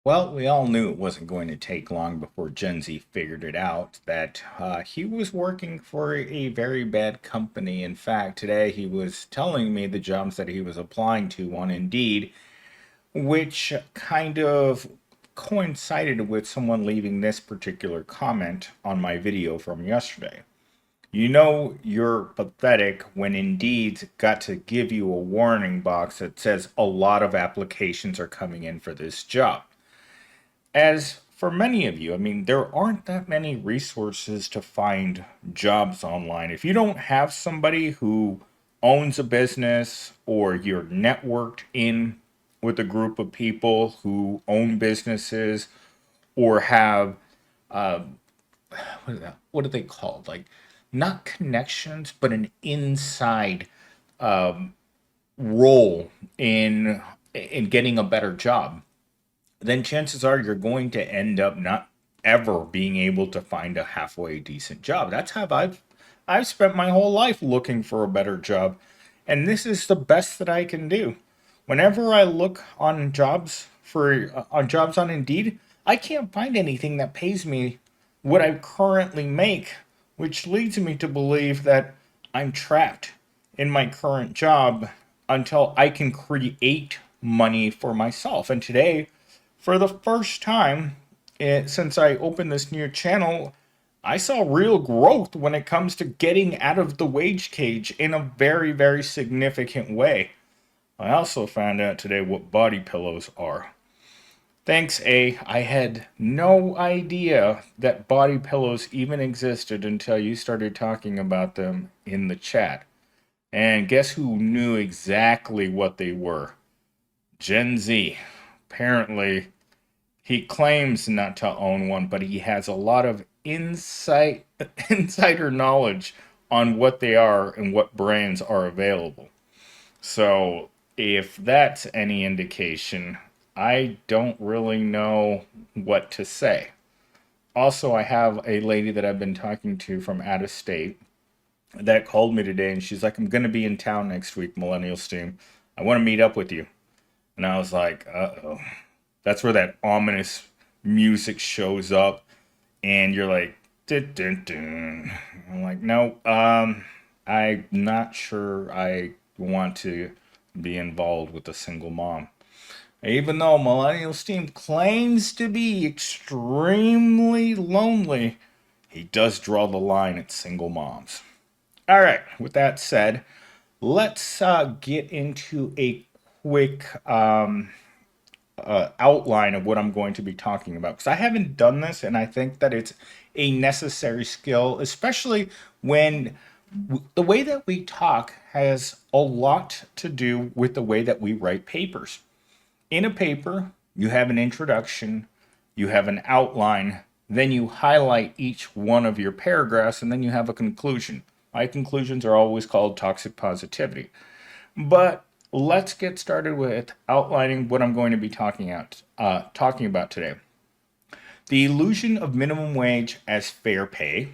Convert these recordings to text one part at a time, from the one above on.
Well, we all knew it wasn't going to take long before Gen Z figured it out that he was working for a very bad company. In fact, today he was telling me the jobs that he was applying to on Indeed, which kind of coincided with someone leaving this particular comment on my video from yesterday. You know you're pathetic when Indeed's got to give you a warning box that says a lot of applications are coming in for this job. As for many of you, I mean, there aren't that many resources to find jobs online. If you don't have somebody who owns a business or you're networked in with a group of people who own businesses or have, uh, what is that? What are they called? Like, not connections, but an inside role in getting a better job, then chances are you're going to end up not ever being able to find a halfway decent job. That's how I've spent my whole life looking for a better job, and this is the best that I can do. Whenever I look on jobs on Indeed, I can't find anything that pays me what I currently make, which leads me to believe that I'm trapped in my current job until I can create money for myself. And today, for the first time since I opened this new channel, I saw real growth when it comes to getting out of the wage cage in a very, very significant way. I also found out today what body pillows are. Thanks, A. I had no idea that body pillows even existed until you started talking about them in the chat. And guess who knew exactly what they were? Gen Z. Apparently, he claims not to own one, but he has a lot of insider knowledge on what they are and what brands are available. So, if that's any indication, I don't really know what to say. Also, I have a lady that I've been talking to from out of state that called me today, and she's like, I'm going to be in town next week, Millennial Steam. I want to meet up with you. And I was like, uh oh. That's where that ominous music shows up, and you're like, dun, dun, dun. I'm like, no, I'm not sure I want to be involved with a single mom. Even though Millennial Steam claims to be extremely lonely, he does draw the line at single moms. All right, with that said, let's get into a quick outline of what I'm going to be talking about because I haven't done this and I think that it's a necessary skill, especially when the way that we talk has a lot to do with the way that we write papers. In a paper, you have an introduction, you have an outline, then you highlight each one of your paragraphs, and then you have a conclusion. My conclusions are always called toxic positivity. But let's get started with outlining what I'm going to be talking about today. The illusion of minimum wage as fair pay,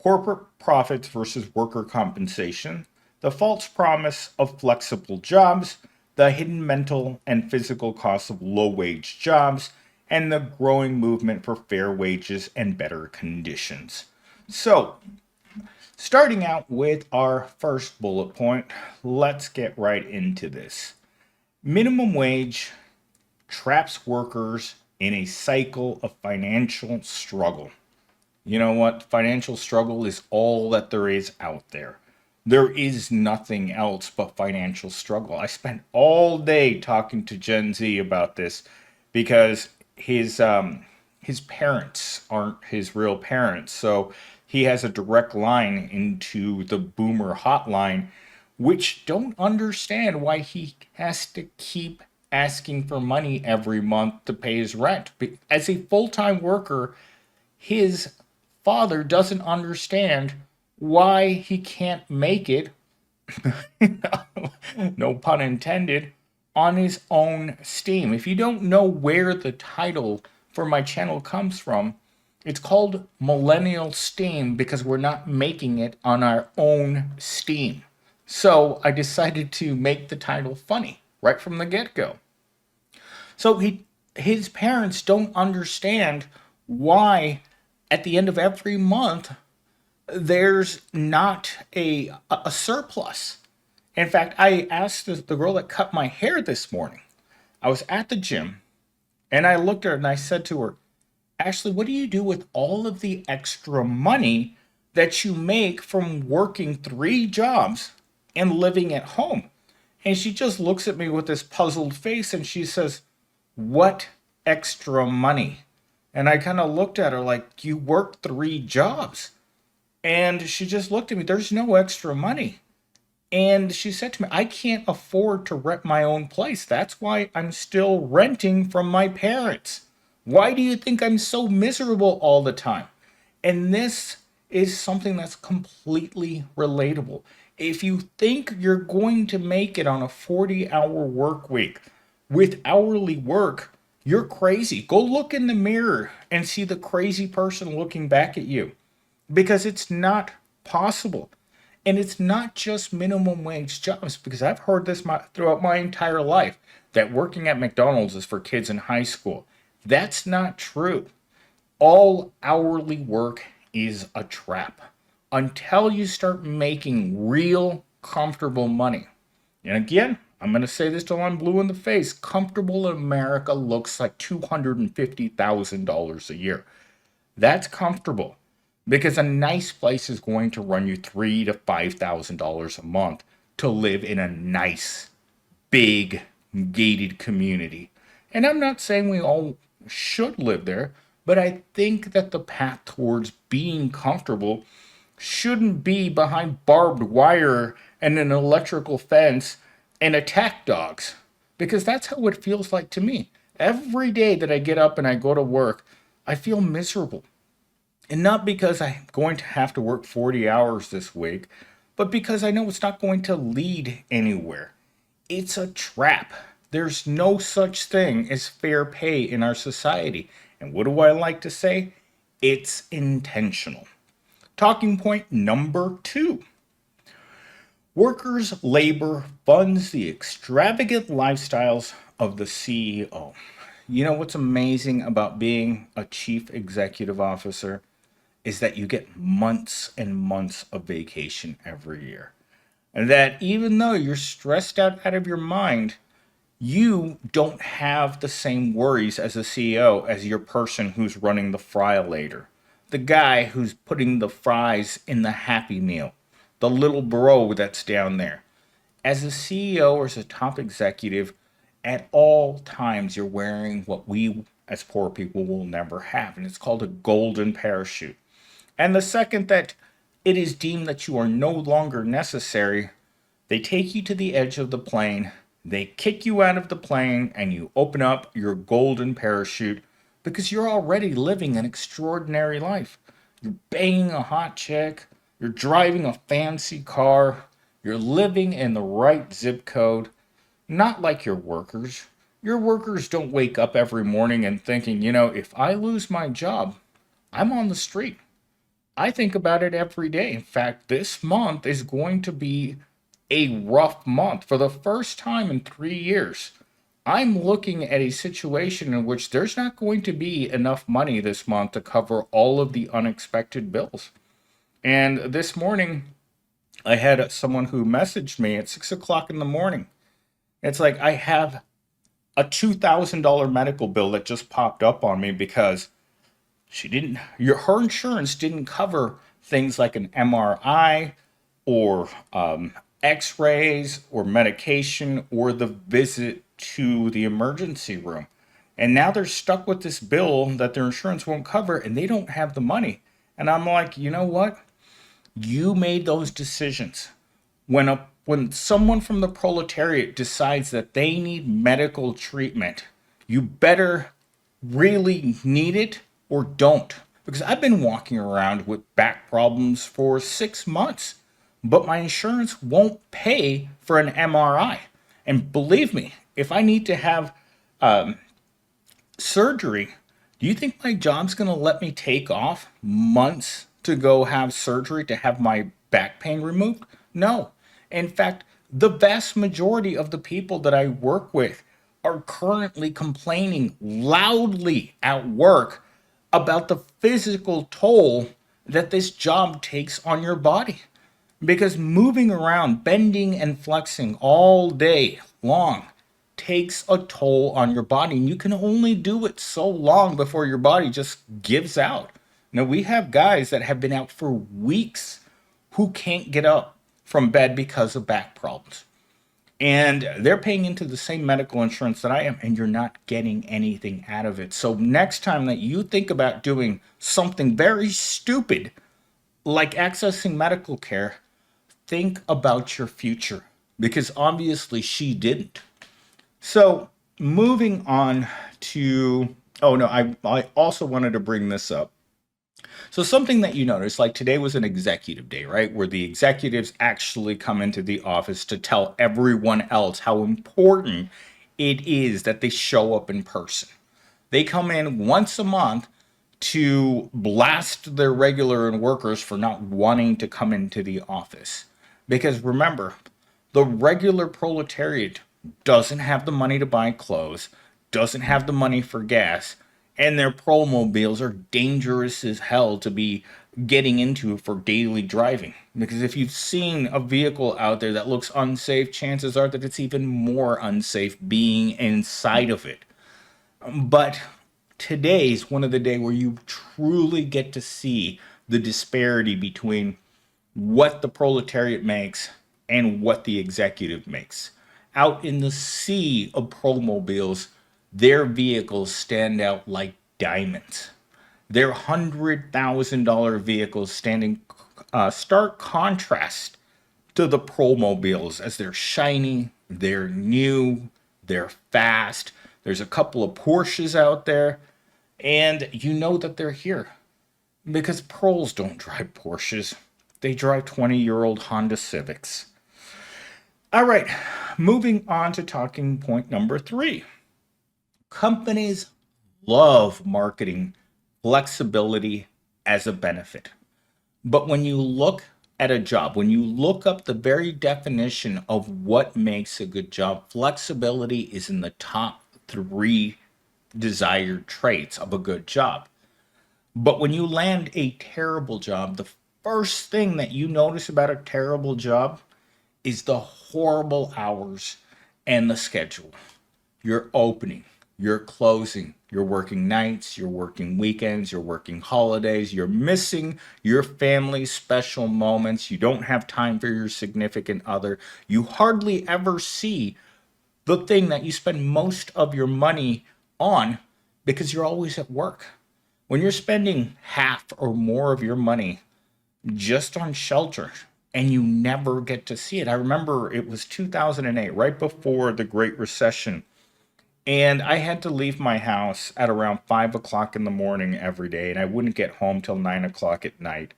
corporate profits versus worker compensation, the false promise of flexible jobs, the hidden mental and physical costs of low wage jobs, and the growing movement for fair wages and better conditions. So, starting out with our first bullet point, let's get right into this. Minimum wage traps workers in a cycle of financial struggle. You know what? Financial struggle is all that there is out there. There is nothing else but financial struggle. I spent all day talking to Gen Z about this because his parents aren't his real parents. So he has a direct line into the boomer hotline, which don't understand why he has to keep asking for money every month to pay his rent. As a full time worker, his father doesn't understand why he can't make it, no pun intended, on his own steam. If you don't know where the title for my channel comes from, it's called Millennial Steam because we're not making it on our own steam. So I decided to make the title funny right from the get go. So his parents don't understand why at the end of every month there's not a surplus. In fact, I asked the girl that cut my hair this morning. I was at the gym and I looked at her and I said to her, Ashley, what do you do with all of the extra money that you make from working 3 jobs and living at home? And she just looks at me with this puzzled face and she says, what extra money? And I kind of looked at her like, you work 3 jobs. And she just looked at me, there's no extra money. And she said to me, I can't afford to rent my own place. That's why I'm still renting from my parents. Why do you think I'm so miserable all the time? And this is something that's completely relatable. If you think you're going to make it on a 40-hour work week with hourly work, you're crazy. Go look in the mirror and see the crazy person looking back at you because it's not possible. And it's not just minimum wage jobs, because I've heard this throughout my entire life that working at McDonald's is for kids in high school. That's not true. All hourly work is a trap until you start making real comfortable money. And again, I'm going to say this till I'm blue in the face. Comfortable in America looks like $250,000 a year. That's comfortable because a nice place is going to run you $3,000 to $5,000 a month to live in a nice, big, gated community. And I'm not saying we all should live there, but I think that the path towards being comfortable shouldn't be behind barbed wire and an electrical fence and attack dogs, because that's how it feels like to me. Every day that I get up and I go to work, I feel miserable. And not because I'm going to have to work 40 hours this week, but because I know it's not going to lead anywhere. It's a trap. There's no such thing as fair pay in our society. And what do I like to say? It's intentional. Talking point number 2. Workers' labor funds the extravagant lifestyles of the CEO. You know what's amazing about being a chief executive officer is that you get months and months of vacation every year. And that even though you're stressed out of your mind, you don't have the same worries as a CEO as your person who's running the fry later. The guy who's putting the fries in the Happy Meal. The little bro that's down there. As a CEO or as a top executive, at all times you're wearing what we as poor people will never have. And it's called a golden parachute. And the second that it is deemed that you are no longer necessary, they take you to the edge of the plane, they kick you out of the plane, and you open up your golden parachute because you're already living an extraordinary life. You're banging a hot chick, you're driving a fancy car, you're living in the right zip code, not like your workers. Your workers don't wake up every morning and thinking, if I lose my job, I'm on the street. I think about it every day. In fact, this month is going to be a rough month. For the first time in 3 years, I'm looking at a situation in which there's not going to be enough money this month to cover all of the unexpected bills. And this morning, I had someone who messaged me at 6 o'clock in the morning. It's like I have a $2,000 medical bill that just popped up on me because her insurance didn't cover things like an MRI or x-rays or medication or the visit to the emergency room. And now they're stuck with this bill that their insurance won't cover and they don't have the money. And I'm like, you know what? You made those decisions. When someone from the proletariat decides that they need medical treatment, you better really need it or don't. Because I've been walking around with back problems for 6 months, but my insurance won't pay for an MRI. And believe me, if I need to have surgery, do you think my job's going to let me take off months to go have surgery to have my back pain removed? No. In fact, the vast majority of the people that I work with are currently complaining loudly at work about the physical toll that this job takes on your body. Because moving around, bending and flexing all day long takes a toll on your body. And you can only do it so long before your body just gives out. Now, we have guys that have been out for weeks who can't get up from bed because of back problems. And they're paying into the same medical insurance that I am, and you're not getting anything out of it. So, next time that you think about doing something very stupid like accessing medical care, think about your future because obviously she didn't. So, moving on to, oh no, I also wanted to bring this up. So, something that you notice, like today was an executive day, right? Where the executives actually come into the office to tell everyone else how important it is that they show up in person. They come in once a month to blast their regular workers for not wanting to come into the office. Because remember, the regular proletariat doesn't have the money to buy clothes, doesn't have the money for gas, and their promobiles are dangerous as hell to be getting into for daily driving. Because if you've seen a vehicle out there that looks unsafe, chances are that it's even more unsafe being inside of it. But today's one of the days where you truly get to see the disparity between what the proletariat makes and what the executive makes. Out in the sea of promobiles, their vehicles stand out like diamonds. Their $100,000 vehicles stand in stark contrast to the promobiles as they're shiny, they're new, they're fast. There's a couple of Porsches out there, and you know that they're here because proles don't drive Porsches. They drive 20-year-old Honda Civics. All right, moving on to talking point number 3. Companies love marketing flexibility as a benefit. But when you look at a job, when you look up the very definition of what makes a good job, flexibility is in the top 3 desired traits of a good job. But when you land a terrible job, the first thing that you notice about a terrible job is the horrible hours and the schedule. You're opening, you're closing, you're working nights, you're working weekends, you're working holidays, you're missing your family's special moments, you don't have time for your significant other, you hardly ever see the thing that you spend most of your money on because you're always at work. When you're spending half or more of your money just on shelter and you never get to see it. I remember it was 2008, right before the Great Recession. And I had to leave my house at around 5 o'clock in the morning every day, and I wouldn't get home till 9 o'clock at night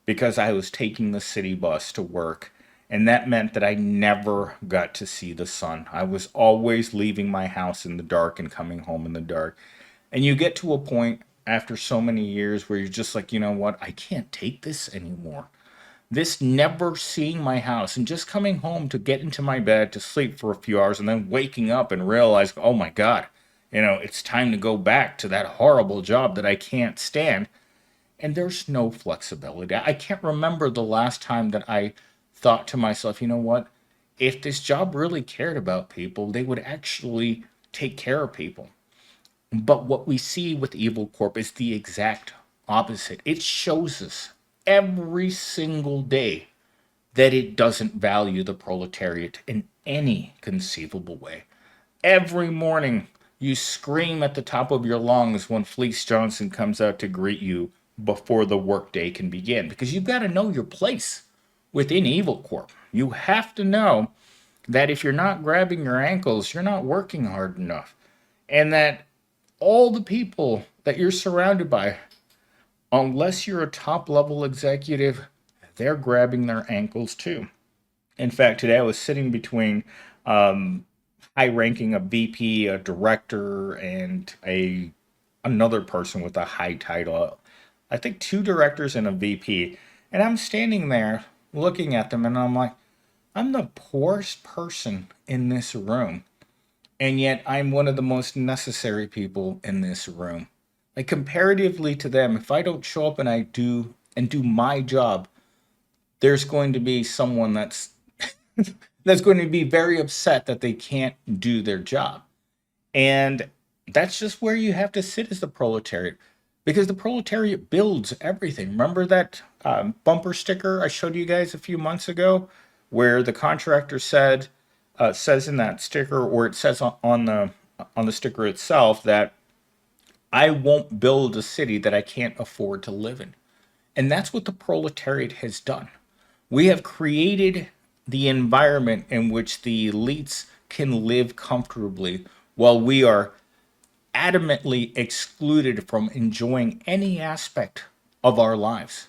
because I was taking the city bus to work. And that meant that I never got to see the sun. I was always leaving my house in the dark and coming home in the dark. And you get to a point after so many years where you're just like, you know what? I can't take this anymore. This never seeing my house and just coming home to get into my bed to sleep for a few hours and then waking up and realize, oh my God, it's time to go back to that horrible job that I can't stand. And there's no flexibility. I can't remember the last time that I thought to myself, you know what? If this job really cared about people, they would actually take care of people. But what we see with Evil Corp is the exact opposite. It shows us every single day that it doesn't value the proletariat in any conceivable way. Every morning, you scream at the top of your lungs when Fleece Johnson comes out to greet you before the workday can begin because you've got to know your place within Evil Corp. You have to know that if you're not grabbing your ankles, you're not working hard enough. And that all the people that you're surrounded by, unless you're a top level executive, they're grabbing their ankles too. In fact, today I was sitting between high ranking a VP, a director, and a another person with a high title. I think 2 directors and a VP. And I'm standing there looking at them and I'm like, I'm the poorest person in this room. And yet I'm one of the most necessary people in this room. Like comparatively to them, if I don't show up and I do my job, there's going to be someone that's going to be very upset that they can't do their job. And that's just where you have to sit as the proletariat, because the proletariat builds everything. Remember that bumper sticker I showed you guys a few months ago, where the contractor says in that sticker, or it says on the sticker itself, that I won't build a city that I can't afford to live in. And that's what the proletariat has done. We have created the environment in which the elites can live comfortably while we are adamantly excluded from enjoying any aspect of our lives.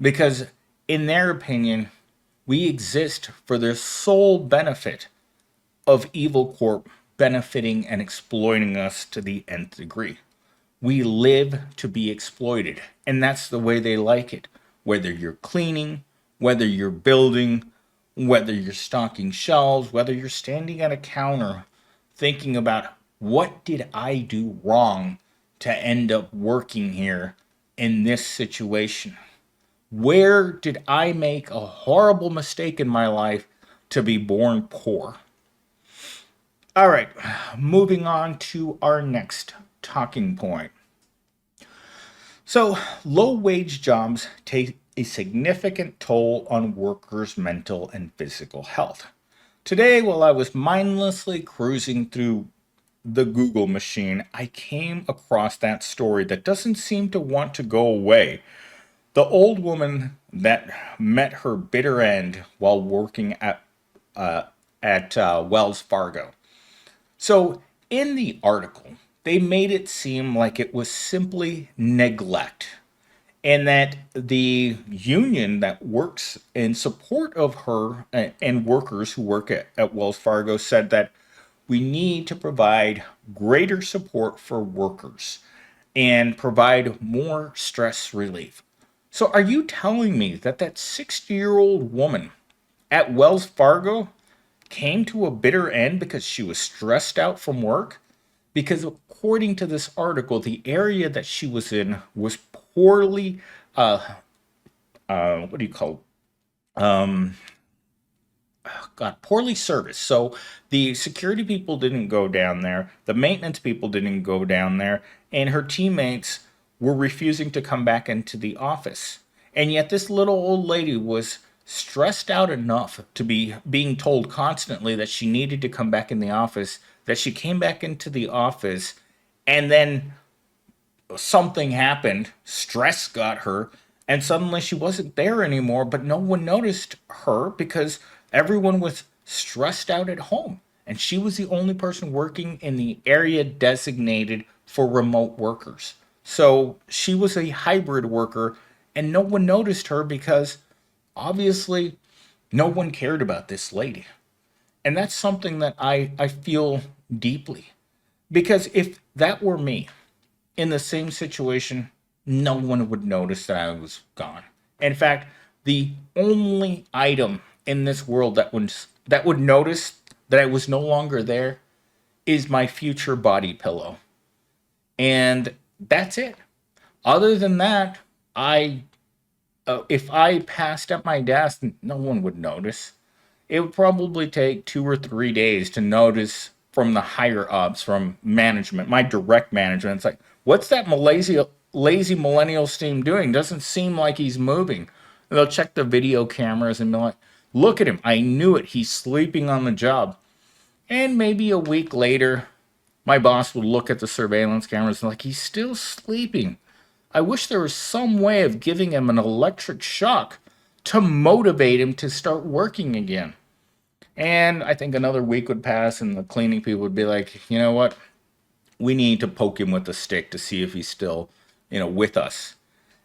Because, in their opinion, we exist for the sole benefit of Evil Corp benefiting and exploiting us to the nth degree. We live to be exploited, and that's the way they like it. Whether you're cleaning, whether you're building, whether you're stocking shelves, whether you're standing at a counter thinking about what did I do wrong to end up working here in this situation? Where did I make a horrible mistake in my life to be born poor? All right, moving on to our next talking point. So, low wage jobs take a significant toll on workers' mental and physical health. Today, while I was mindlessly cruising through the Google machine, I came across that story that doesn't seem to want to go away. The old woman that met her bitter end while working at Wells Fargo. So, in the article, they made it seem like it was simply neglect, and that the union that works in support of her and workers who work at Wells Fargo said that we need to provide greater support for workers and provide more stress relief. So, are you telling me that 60-year-old woman at Wells Fargo came to a bitter end because she was stressed out from work? Because according to this article, the area that she was in was poorly, what do you call God, poorly serviced. So the security people didn't go down there, the maintenance people didn't go down there, and her teammates were refusing to come back into the office. And yet this little old lady was stressed out enough to be being told constantly that she needed to come back in the office, that she came back into the office, and then something happened, stress got her, and suddenly she wasn't there anymore, but no one noticed her because everyone was stressed out at home. And she was the only person working in the area designated for remote workers. So she was a hybrid worker, and no one noticed her because obviously no one cared about this lady. And that's something that I feel deeply. Because if that were me, in the same situation, no one would notice that I was gone. In fact, the only item in this world that would notice that I was no longer there is my future body pillow. And that's it. Other than that, I if I passed at my desk, no one would notice. It would probably take 2 or 3 days to notice from the higher ups, from management, my direct management. It's like, what's that lazy millennial team doing? Doesn't seem like he's moving. And they'll check the video cameras and be like, look at him. I knew it. He's sleeping on the job. And maybe a week later, my boss would look at the surveillance cameras and like, he's still sleeping. I wish there was some way of giving him an electric shock to motivate him to start working again. And I think another week would pass, and the cleaning people would be like, you know what? We need to poke him with a stick to see if he's still, with us.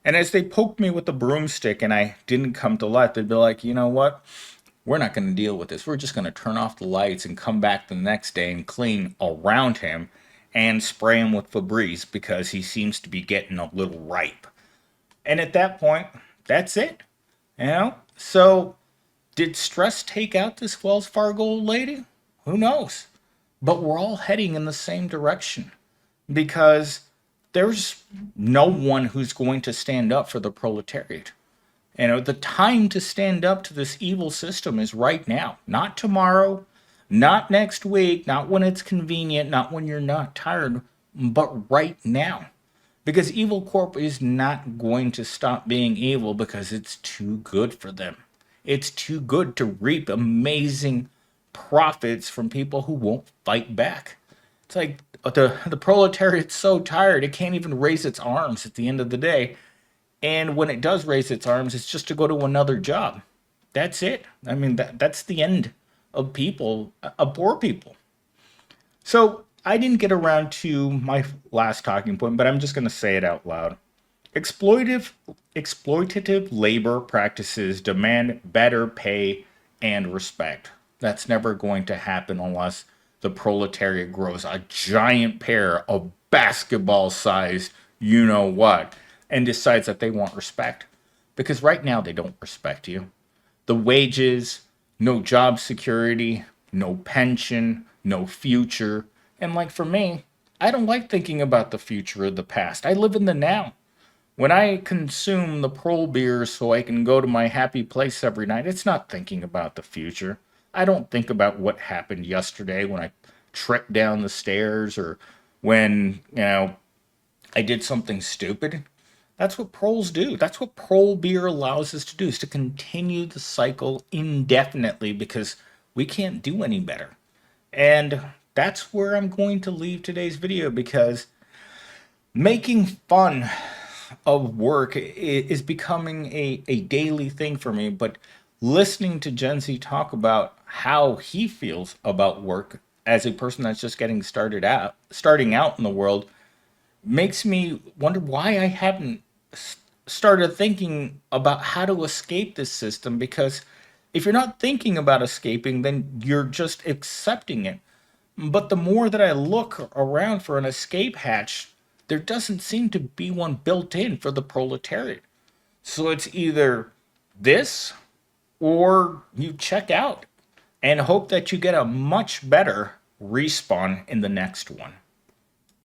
And as they poked me with the broomstick and I didn't come to life, they'd be like, you know what? We're not going to deal with this. We're just going to turn off the lights and come back the next day and clean around him and spray him with Febreze because he seems to be getting a little ripe. And at that point, that's it. So did stress take out this Wells Fargo lady? Who knows? but we're all heading in the same direction because there's no one who's going to stand up for the proletariat. You know, the time to stand up to this evil system is right now, not tomorrow, not next week, not when it's convenient, not when you're not tired, but right now. Because Evil Corp is not going to stop being evil because it's too good for them. It's too good to reap amazing profits from people who won't fight back. It's like the proletariat's so tired it can't even raise its arms at the end of the day. And when it does raise its arms, it's just to go to another job. That's it. I mean, that's the end of people, of poor people. So I didn't get around to my last talking point, but I'm just going to say it out loud. Exploitative, exploitative labor practices demand better pay and respect. That's never going to happen unless the proletariat grows a giant pair of basketball sized you know what and decides that they want respect. Because right now they don't respect you. The wages, no job security, no pension, no future. And like for me, I don't like thinking about the future or the past. I live in the now. When I consume the prol beer so I can go to my happy place every night, it's not thinking about the future. I don't think about what happened yesterday when I tripped down the stairs or when, I did something stupid. That's what proles do. That's what prol beer allows us to do is to continue the cycle indefinitely because we can't do any better. And that's where I'm going to leave today's video because making fun of work is becoming a daily thing for me. But listening to Gen Z talk about how he feels about work as a person that's just starting out in the world, makes me wonder why I haven't started thinking about how to escape this system. Because if you're not thinking about escaping, then you're just accepting it. But the more that I look around for an escape hatch, there doesn't seem to be one built in for the proletariat. So it's either this or you check out and hope that you get a much better respawn in the next one.